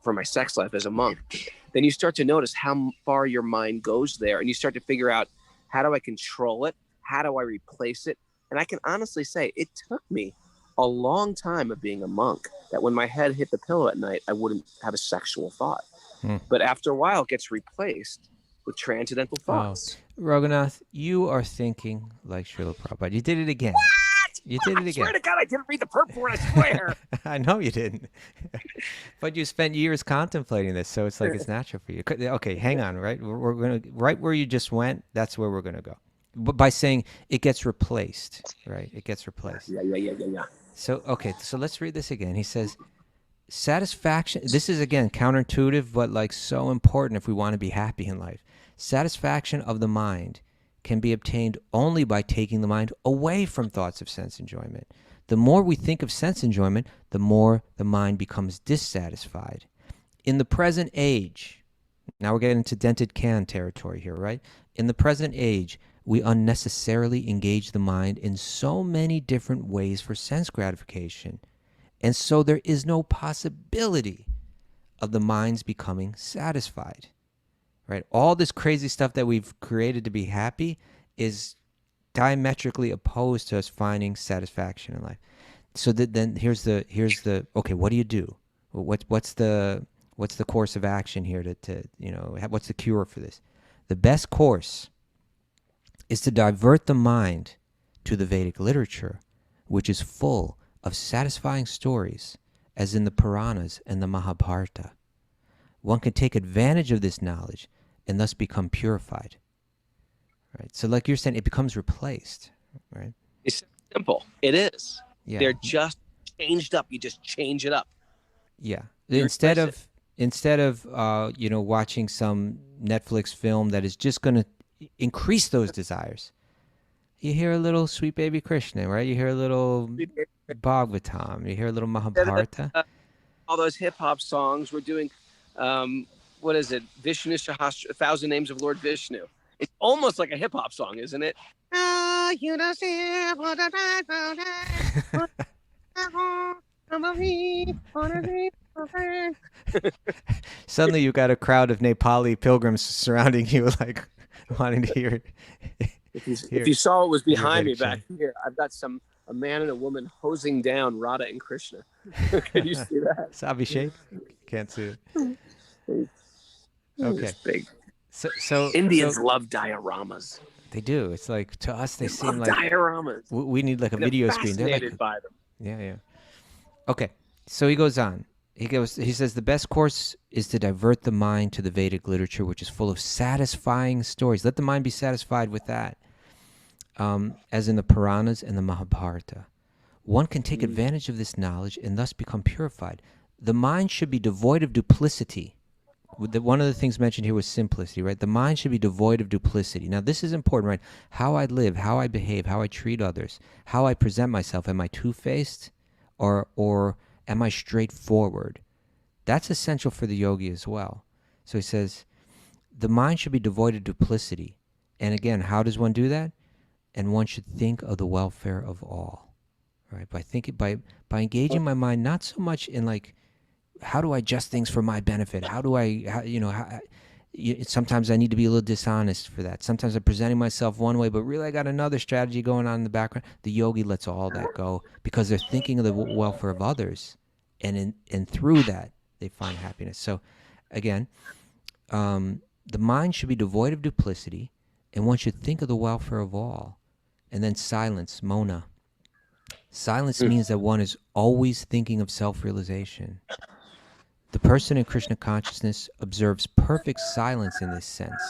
for my sex life as a monk, then you start to notice how far your mind goes there, and you start to figure out, how do I control it? How do I replace it? And I can honestly say it took me a long time of being a monk that when my head hit the pillow at night, I wouldn't have a sexual thought. But after a while, it gets replaced with transcendental thoughts. Raghunath, you are thinking like Srila Prabhupada. You did it again. What? You did it again. I swear to God, I didn't read the purport, I swear. I know you didn't. But you spent years contemplating this, so it's like it's natural for you. Okay, hang on, right? We're going to, right where you just went, that's where we're going to go. But by saying it gets replaced, right? It gets replaced. Yeah. So, okay, so let's read this again. He says, satisfaction, this is again counterintuitive, but like so important if we want to be happy in life. Satisfaction of the mind can be obtained only by taking the mind away from thoughts of sense enjoyment. The more we think of sense enjoyment, the more the mind becomes dissatisfied. In the present age, now we're getting into dented can territory here, right? In the present age, we unnecessarily engage the mind in so many different ways for sense gratification. And so there is no possibility of the mind's becoming satisfied, right? All this crazy stuff that we've created to be happy is diametrically opposed to us finding satisfaction in life. So then here's the okay, what do you do? What's the course of action here to what's the cure for this? The best course is to divert the mind to the Vedic literature, which is full of satisfying stories, as in the Puranas and the Mahabharata. One can take advantage of this knowledge and thus become purified. Right? So like you're saying, it becomes replaced, right? It's simple. It is. Yeah. They're just changed up. You just change it up. Yeah. Instead of watching some Netflix film that is just going to increase those desires, you hear a little Sweet Baby Krishna, right? You hear a little Bhagavatam. You hear a little Mahabharata. All those hip hop songs. We're doing, what is it? Vishnu Sahasra, 1,000 Names of Lord Vishnu. It's almost like a hip hop song, isn't it? Suddenly you got a crowd of Nepali pilgrims surrounding you, like wanting to hear it. If you saw what was behind me back here, I've got a man and a woman hosing down Radha and Krishna. Can you see that? It's Abhishek. Can't see it. Okay. It's big. So Indians love dioramas. They do. It's like, to us they seem love like dioramas. We need like a video screen. They're fascinated by them. Yeah. Okay. So he goes on. He says the best course is to divert the mind to the Vedic literature, which is full of satisfying stories. Let the mind be satisfied with that, as in the Puranas and the Mahabharata. One can take advantage of this knowledge and thus become purified. The mind should be devoid of duplicity. One of the things mentioned here was simplicity, right? The mind should be devoid of duplicity. Now, this is important, right? How I live, how I behave, how I treat others, how I present myself. Am I two-faced or am I straightforward? That's essential for the yogi as well. So he says, the mind should be devoid of duplicity. And again, how does one do that? And one should think of the welfare of all, right? By engaging my mind not so much in like, how do I adjust things for my benefit? Sometimes I need to be a little dishonest for that. Sometimes I'm presenting myself one way, but really I got another strategy going on in the background. The yogi lets all that go because they're thinking of the welfare of others, and through that they find happiness. So, again, the mind should be devoid of duplicity, and one should think of the welfare of all. And then silence, mona. Silence means that one is always thinking of self-realization. The person in Krishna consciousness observes perfect silence in this sense.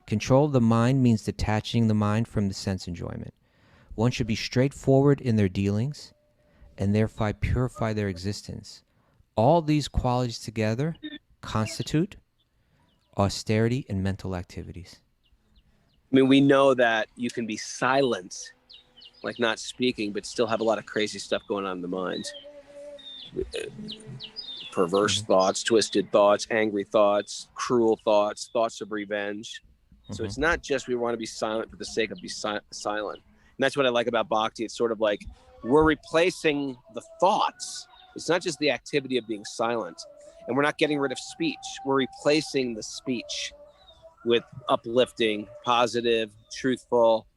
Control of the mind means detaching the mind from the sense enjoyment. One should be straightforward in their dealings and thereby purify their existence. All these qualities together constitute austerity and mental activities. I mean, we know that you can be silent, like not speaking, but still have a lot of crazy stuff going on in the mind. Perverse thoughts, twisted thoughts, angry thoughts, cruel thoughts, thoughts of revenge. So it's not just we want to be silent for the sake of being silent. And that's what I like about Bhakti. It's sort of like we're replacing the thoughts. It's not just the activity of being silent. And we're not getting rid of speech. We're replacing the speech with uplifting, positive, truthful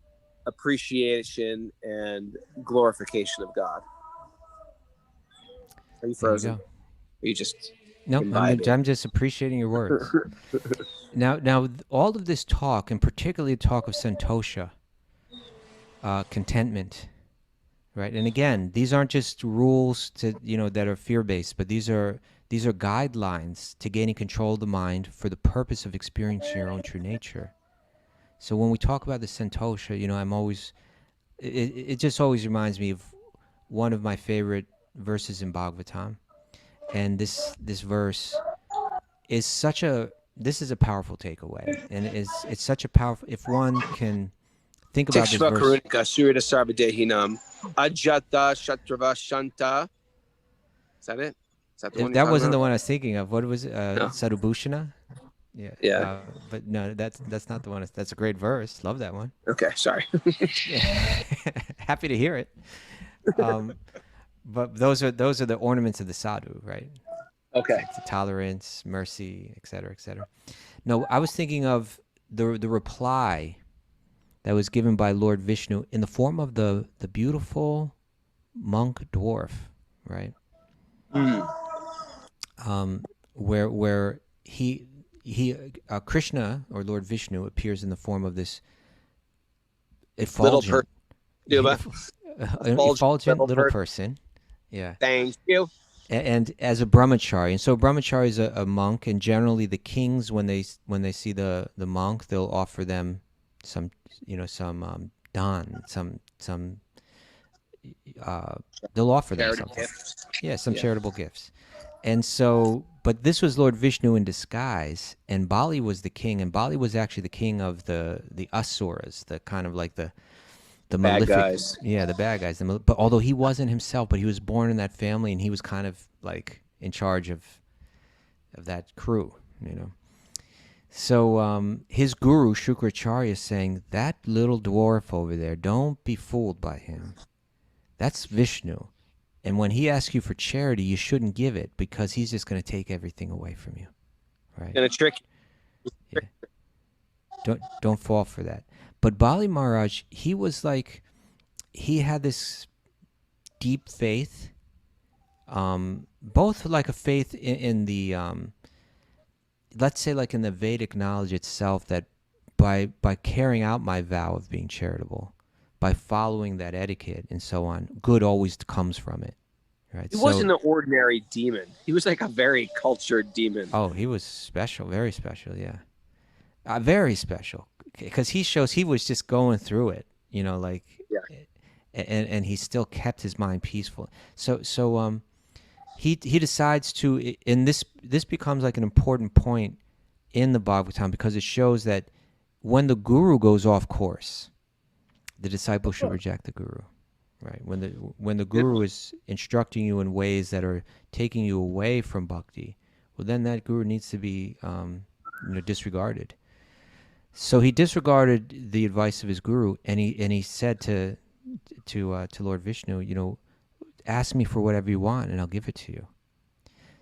appreciation and glorification of God. Are you frozen? There you go. Are you just No, imbibing? I'm just appreciating your words. Now, all of this talk, and particularly talk of santosha, contentment, right? And again, these aren't just rules that are fear-based, but these are guidelines to gaining control of the mind for the purpose of experiencing your own true nature. So when we talk about the santosha, I'm always, it just always reminds me of one of my favorite verses in Bhagavatam. And this verse is this is a powerful takeaway. And it's such a powerful, if one can think about this verse. Karunika Surya Sarvadehinam Ajata Shatrava Shanta. Is that it? Is that the one? That wasn't the one I was thinking of. What was it? No. Sadhubhushana? Yeah. But no, that's not the one. That's a great verse. Love that one. Okay, sorry. Happy to hear it. But those are the ornaments of the sadhu, right? Okay. It's the tolerance, mercy, etc., etc. No, I was thinking of the reply that was given by Lord Vishnu in the form of the beautiful monk dwarf, right? Where he Krishna, or Lord Vishnu, appears in the form of this effulgent little person. Yeah. Thank you. And as a brahmachari, and so brahmachari is a monk, and generally the kings, when they see the monk, they'll offer them some dan, they'll offer them something. Gifts. Yeah, some charitable gifts. And so, but this was Lord Vishnu in disguise, and Bali was the king, and Bali was actually the king of the asuras, the kind of like the bad malefic guys. Yeah, the bad guys. But although he wasn't himself, but he was born in that family, and he was kind of like in charge of that crew, So his guru Shukracharya is saying, that little dwarf over there, don't be fooled by him. That's Vishnu. And when he asks you for charity, you shouldn't give it, because he's just going to take everything away from you, right? Gonna trick you. Yeah. Don't fall for that. But Bali Maharaj, he was like, he had this deep faith, both like a faith in the, let's say like in the Vedic knowledge itself, that by carrying out my vow of being charitable, by following that etiquette and so on, good always comes from it, right? He wasn't an ordinary demon. He was like a very cultured demon. Oh, he was special, very special, yeah. Very special, because he shows he was just going through it, like, yeah. And he still kept his mind peaceful. So he decides to, and this becomes like an important point in the Bhagavatam, because it shows that when the guru goes off course, the disciple should reject the guru, right? When the guru is instructing you in ways that are taking you away from bhakti, well, then that guru needs to be disregarded. So he disregarded the advice of his guru, and he said to Lord Vishnu, ask me for whatever you want, and I'll give it to you.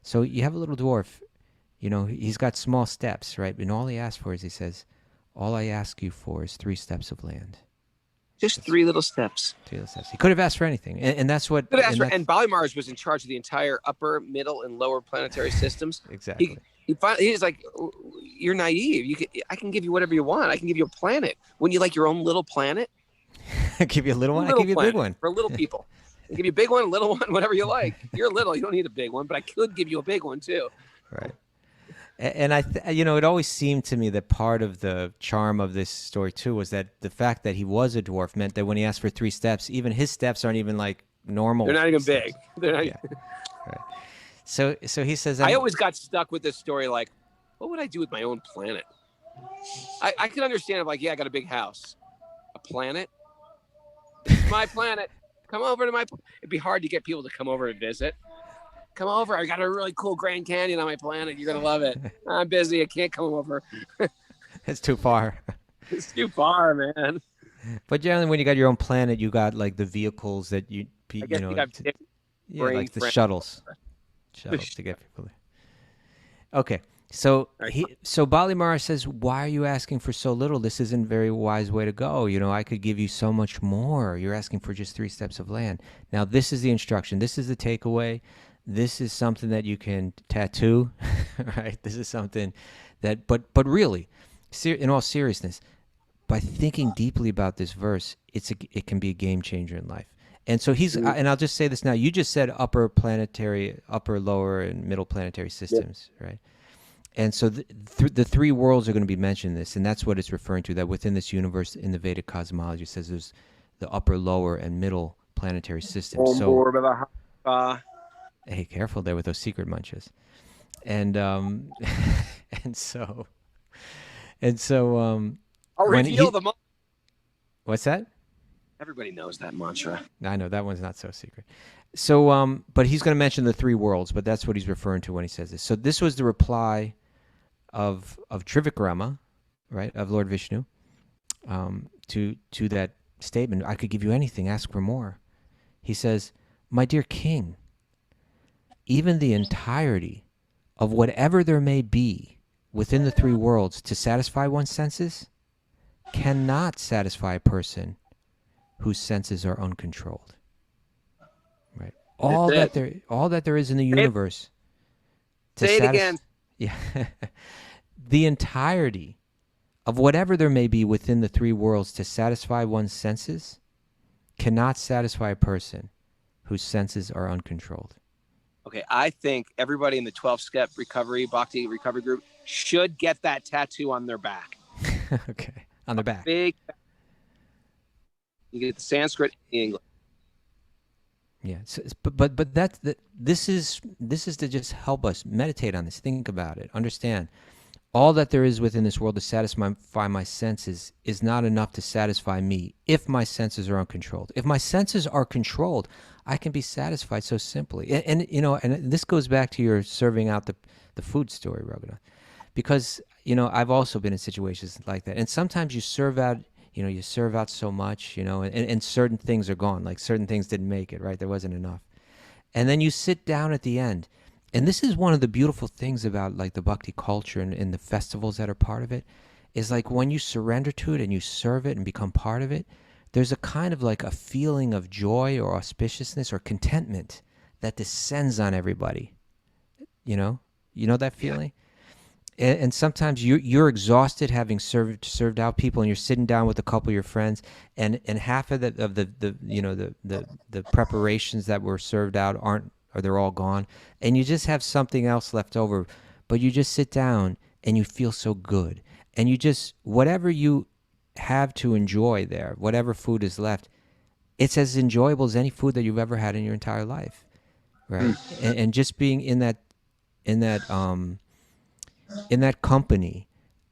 So you have a little dwarf, he's got small steps, right? And all he asked for is, he says, all I ask you for is 3 steps of land. Just 3 little steps. 3 little steps. He could have asked for anything, and that's what. And Bali Maharaj was in charge of the entire upper, middle, and lower planetary systems. Exactly. He's like, you're naive. I can give you whatever you want. I can give you a planet. Wouldn't you like your own little planet? I give you a little one. I give you a big one for little people. I give you a big one, a little one, whatever you like. You're little. You don't need a big one, but I could give you a big one too. Right. And it always seemed to me that part of the charm of this story too was that the fact that he was a dwarf meant that when he asked for 3 steps, even his steps aren't even like normal. They're not even steps. big. They're not. Yeah. Right. So he says, I always got stuck with this story. Like, what would I do with my own planet? I can understand if, like, yeah, I got a big house, a planet. It's my planet. Come over to my. It'd be hard to get people to come over and visit. Come over. I got a really cool Grand Canyon on my planet. You're gonna love it. I'm busy. I can't come over. It's too far. It's too far, man. But generally, when you got your own planet, you got like the vehicles that I guess you got like the shuttles to get people there. Okay. So Right. so Bali Maharaj says, why are you asking for so little? This isn't a very wise way to go. I could give you so much more. You're asking for just 3 steps of land. Now, this is the instruction. This is the takeaway. This is something that you can tattoo, right? This is something that, but really, in all seriousness, by thinking deeply about this verse, it can be a game changer in life. And so and I'll just say this now. You just said upper, lower, and middle planetary systems, right? And so the 3 worlds are going to be mentioned in this, and that's what it's referring to, that within this universe in the Vedic cosmology, it says there's the upper, lower, and middle planetary systems. So, hey, careful there with those secret munches. And and so I'll reveal the what's that? Everybody knows that mantra. I know that one's not so secret. So, but he's going to mention the 3 worlds, but that's what he's referring to when he says this. So this was the reply of Trivikrama, right, of Lord Vishnu, to that statement. I could give you anything, ask for more. He says, my dear king, even the entirety of whatever there may be within the 3 worlds to satisfy one's senses cannot satisfy a person whose senses are uncontrolled. Right. All that there is in the universe. Say it again. Yeah. The entirety of whatever there may be within the 3 worlds to satisfy one's senses cannot satisfy a person whose senses are uncontrolled. Okay, I think everybody in the 12-step recovery, Bhakti recovery group should get that tattoo on their back. Okay, on their back. Big. You get the Sanskrit, English. Yeah, so, but this is to just help us meditate on this. Think about it. Understand, all that there is within this world to satisfy my senses is not enough to satisfy me if my senses are uncontrolled. If my senses are controlled, I can be satisfied so simply. And this goes back to your serving out the food story, Raghunath, because I've also been in situations like that. And sometimes you serve out. You serve out so much, and certain things are gone. Like certain things didn't make it, right? There wasn't enough. And then you sit down at the end. And this is one of the beautiful things about like the Bhakti culture and the festivals that are part of it, is like when you surrender to it and you serve it and become part of it, there's a kind of like a feeling of joy or auspiciousness or contentment that descends on everybody. You know that feeling? And sometimes you're exhausted having served out people, and you're sitting down with a couple of your friends, and half of the preparations that were served out they're all gone, and you just have something else left over, but you just sit down and you feel so good, and you just whatever you have to enjoy there, whatever food is left, it's as enjoyable as any food that you've ever had in your entire life, right? And just being in that company,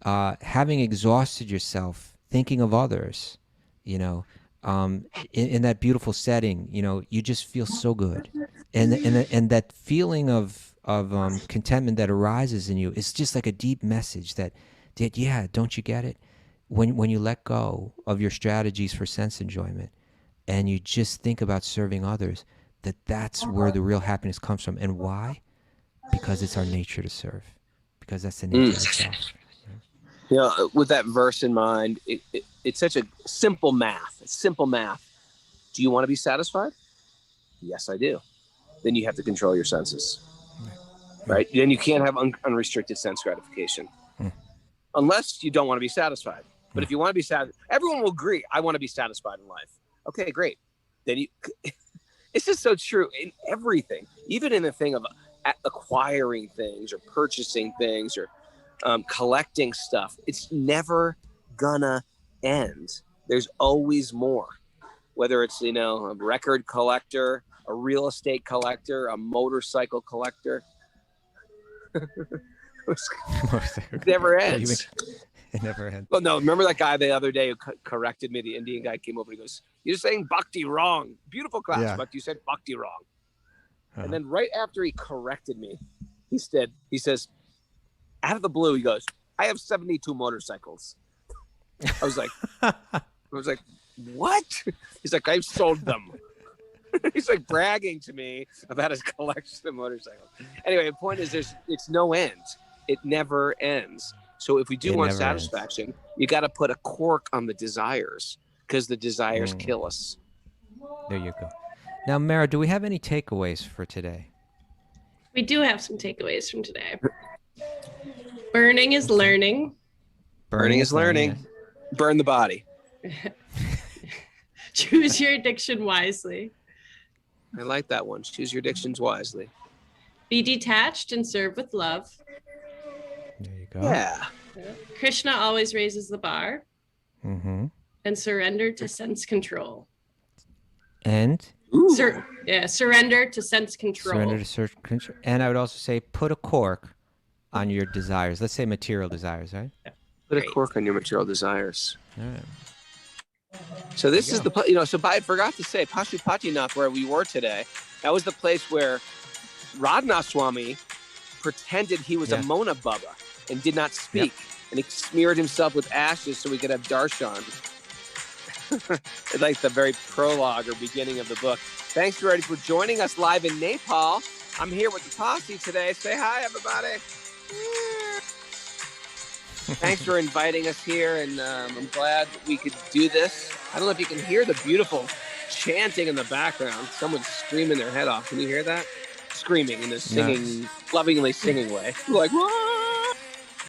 having exhausted yourself, thinking of others, in that beautiful setting, you just feel so good, and that feeling of contentment that arises in you is just like a deep message that yeah, don't you get it? When you let go of your strategies for sense enjoyment, and you just think about serving others, that's where the real happiness comes from. And why? Because it's our nature to serve. Because that's the nature of self. With that verse in mind, it's such a simple math. It's simple math. Do you want to be satisfied? Yes, I do. Then you have to control your senses. Right? Then you can't have unrestricted sense gratification. Unless you don't want to be satisfied. But if you want to be satisfied, everyone will agree, I want to be satisfied in life. Okay, great. Then it's just so true in everything. Even in the thing of acquiring things or purchasing things or collecting stuff, it's never gonna end. There's always more, whether it's a record collector, a real estate collector, a motorcycle collector. It never ends. It never ends. Well, no, remember that guy the other day who corrected me? The Indian guy came over and he goes, "You're saying bhakti wrong. Beautiful class, but you said bhakti wrong." And then right after he corrected me, he says, out of the blue, he goes, "I have 72 motorcycles." I was like, what? He's like, "I've sold them." He's like bragging to me about his collection of motorcycles. Anyway, the point is it's no end. it never ends. So if we do It want never ends. satisfaction, you got to put a cork on the desires, because the desires kill us. There you go. Now, Mara, do we have any takeaways for today? We do have some takeaways from today. Burning is learning. Burning is learning. Burn the body. Choose your addiction wisely. I like that one. Choose your addictions wisely. Be detached and serve with love. There you go. Yeah. Krishna always raises the bar. Mm-hmm. And surrender to sense control. And? Surrender to sense control. Surrender to search control. And I would also say put a cork on your desires. Let's say material desires, right? Put a cork on your material desires. All right. So this is I forgot to say, Pashupatinath, where we were today, that was the place where Radhanath Swami pretended he was a Mona Baba and did not speak. Yep. And he smeared himself with ashes so he could have darshan. Like the very prologue or beginning of the book. Thanks, everybody, for joining us live in Nepal. I'm here with the posse today. Say hi, everybody. Thanks for inviting us here, and I'm glad we could do this. I don't know if you can hear the beautiful chanting in the background. Someone's screaming their head off. Can you hear that? Screaming in a singing, lovingly singing way. Like, whoa!